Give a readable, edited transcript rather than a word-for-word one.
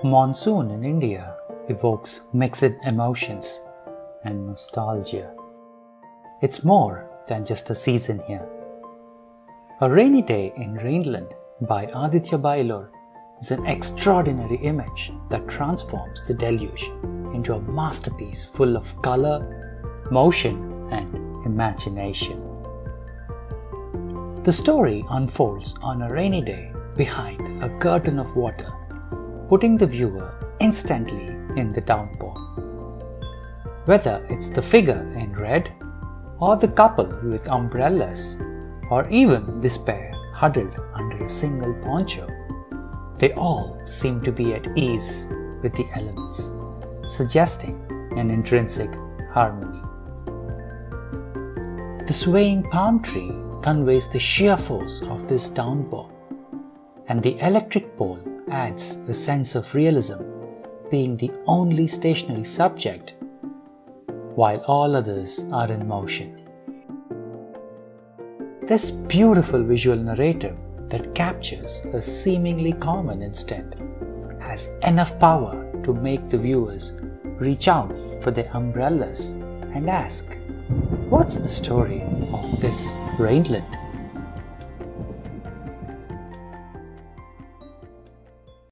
Monsoon in India evokes mixed emotions and nostalgia. It's more than just a season here. A Rainy Day in Rainland by Adithya Biloor is an extraordinary image that transforms the deluge into a masterpiece full of color, motion, and imagination. The story unfolds on a rainy day behind a curtain of water, putting the viewer instantly in the downpour. Whether it's the figure in red, or the couple with umbrellas, or even this pair huddled under a single poncho, they all seem to be at ease with the elements, suggesting an intrinsic harmony. The swaying palm tree conveys the sheer force of this downpour, and the electric pole adds a sense of realism, being the only stationary subject, while all others are in motion. This beautiful visual narrative that captures a seemingly common instant has enough power to make the viewers reach out for their umbrellas and ask, "What's the story of this Rainland?"